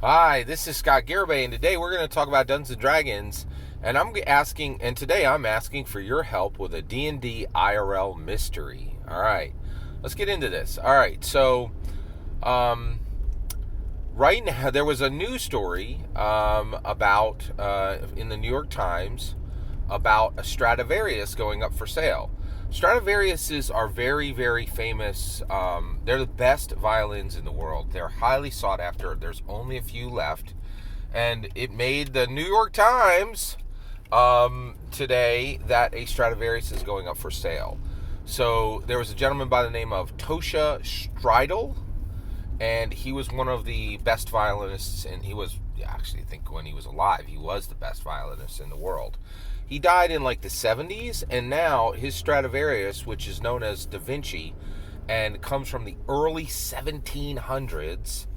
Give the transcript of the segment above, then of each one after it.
Hi, this is Scott Garibay, and today we're going to talk about Dungeons and Dragons. And today I'm asking for your help with a D&D IRL mystery. All right, let's get into this. All right, so right now there was a news story about in the New York Times about a Stradivarius going up for sale. Stradivariuses are very, very famous. They're the best violins in the world. They're highly sought after. There's only a few left. And it made the New York Times today that a Stradivarius is going up for sale. So there was a gentleman by the name of Tosha Stridle, and he was one of the best violinists, and he was, actually, I think when he was alive, he was the best violinist in the world. He died in like the 70s, and now his Stradivarius, which is known as Da Vinci and comes from the early 1700s,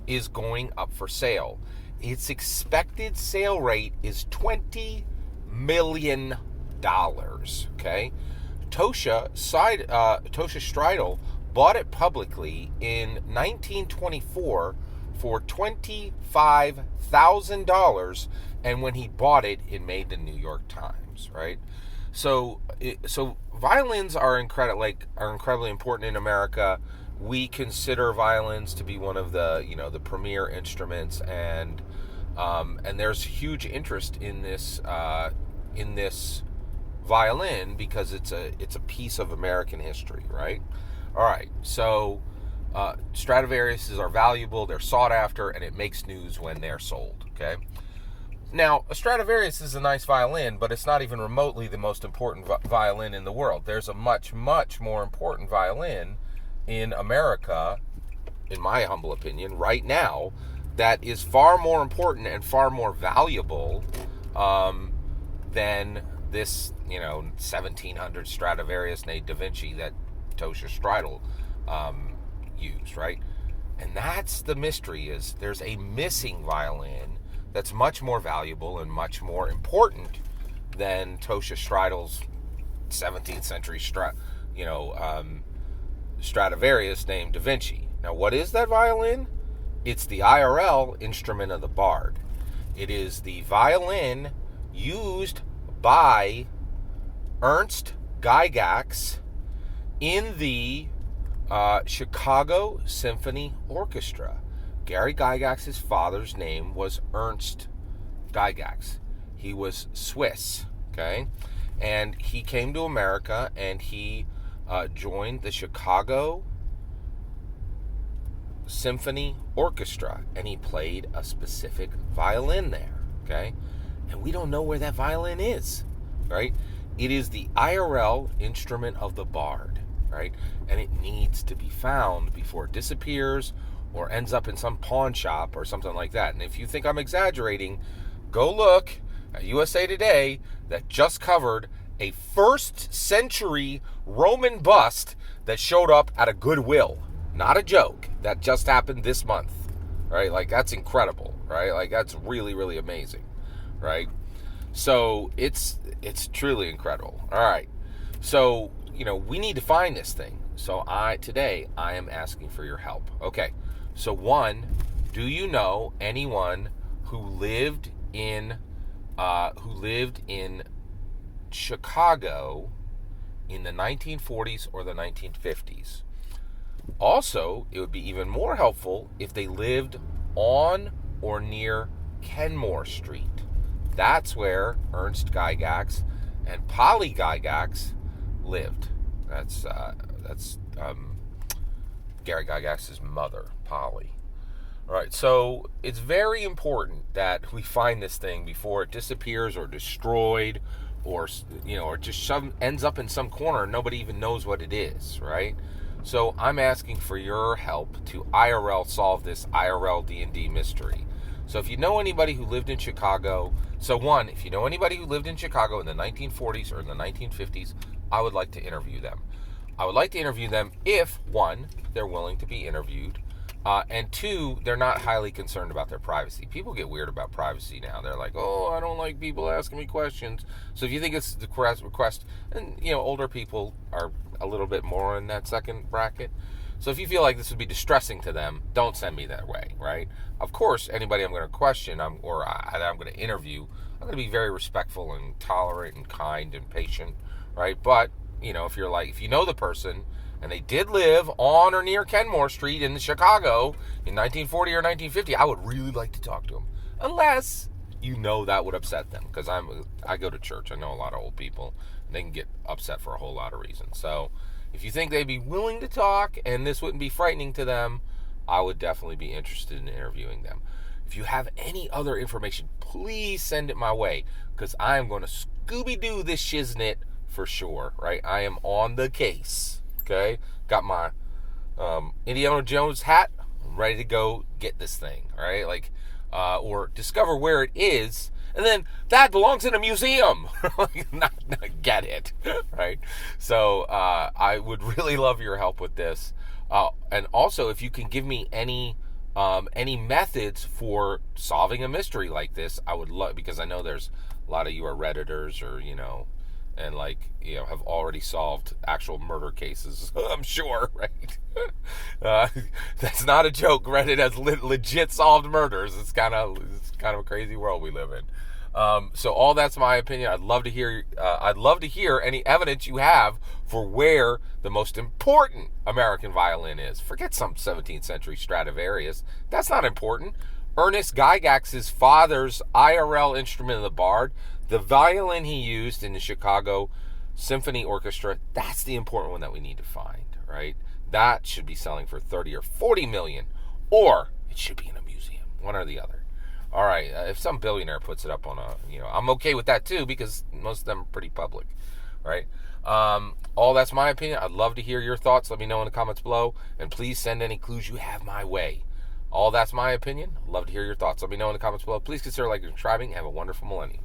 is going up for sale. Its expected sale rate is $20 million. Okay? Tosha Stridle bought it publicly in 1924 for $25,000, and when he bought it, it made the New York Times, right? So violins are incredibly important in America. We consider violins to be one of the premier instruments, and there's huge interest in this violin because it's a piece of American history, right? All right, so Stradivariuses are valuable, they're sought after, and it makes news when they're sold, okay? Now, a Stradivarius is a nice violin, but it's not even remotely the most important violin in the world. There's a much, much more important violin in America, in my humble opinion, right now, that is far more important and far more valuable than this, 1700 Stradivarius named Da Vinci that Tosha Stridle used, right? And that's the mystery, is there's a missing violin that's much more valuable and much more important than Tosha Stridle's 17th century Stradivarius named Da Vinci. Now, what is that violin? It's the IRL instrument of the bard. It is the violin used by Ernst Gygax in the Chicago Symphony Orchestra. Gary Gygax's father's name was Ernst Gygax. He was Swiss, okay? And he came to America, and he joined the Chicago Symphony Orchestra, and he played a specific violin there, okay? And we don't know where that violin is, right? It is the IRL instrument of the bard, right? And it needs to be found before it disappears or ends up in some pawn shop or something like that. And if you think I'm exaggerating, go look at USA Today that just covered a 1st century Roman bust that showed up at a Goodwill. Not a joke. That just happened this month, right? Like, that's incredible, right? Like, that's really, really amazing, right? So it's truly incredible. All right. So, we need to find this thing. So today I am asking for your help. Okay. So one, do you know anyone who lived in Chicago in the 1940s or the 1950s? Also, it would be even more helpful if they lived on or near Kenmore Street. That's where Ernst Gygax and Polly Gygax lived. That's Gary Gygax's mother, Polly. All right, so it's very important that we find this thing before it disappears or destroyed, or or just ends up in some corner and nobody even knows what it is, right? So I'm asking for your help to IRL solve this IRL D&D mystery. So if you know anybody who lived in Chicago, if you know anybody who lived in Chicago in the 1940s or in the 1950s, I would like to interview them. I would like to interview them if, one, they're willing to be interviewed, and two, they're not highly concerned about their privacy. People get weird about privacy now. They're like, oh, I don't like people asking me questions. So if you think it's the request, and older people are a little bit more in that second bracket. So if you feel like this would be distressing to them, don't send me that way, right? Of course, anybody I'm going to question I'm going to interview, I'm going to be very respectful and tolerant and kind and patient, right? But, if you know the person and they did live on or near Kenmore Street in Chicago in 1940 or 1950, I would really like to talk to them. Unless that would upset them, because I go to church. I know a lot of old people, and they can get upset for a whole lot of reasons. So if you think they'd be willing to talk and this wouldn't be frightening to them, I would definitely be interested in interviewing them. If you have any other information, please send it my way, because I am going to Scooby-Doo this shiznit for sure, right? I am on the case, okay? Got my Indiana Jones hat. I'm ready to go get this thing, right? Or discover where it is, and then that belongs in a museum. not get it, right? So I would really love your help with this, and also if you can give me any methods for solving a mystery like this, I would love, because I know there's a lot of you are Redditors, or and have already solved actual murder cases, I'm sure, right? That's not a joke. Reddit has legit solved murders. It's kind of a crazy world we live in. So all that's my opinion. I'd love to hear any evidence you have for where the most important American violin is. Forget some 17th century Stradivarius. That's not important. Ernest Gygax's father's IRL instrument of the Bard, the violin he used in the Chicago Symphony Orchestra, that's the important one that we need to find, right? That should be selling for 30 or 40 million, or it should be in a museum, one or the other. All right, if some billionaire puts it up on I'm okay with that too, because most of them are pretty public, right? All that's my opinion. I'd love to hear your thoughts. Let me know in the comments below, and please send any clues you have my way. All that's my opinion. I'd love to hear your thoughts. Let me know in the comments below. Please consider liking and subscribing. Have a wonderful millennium.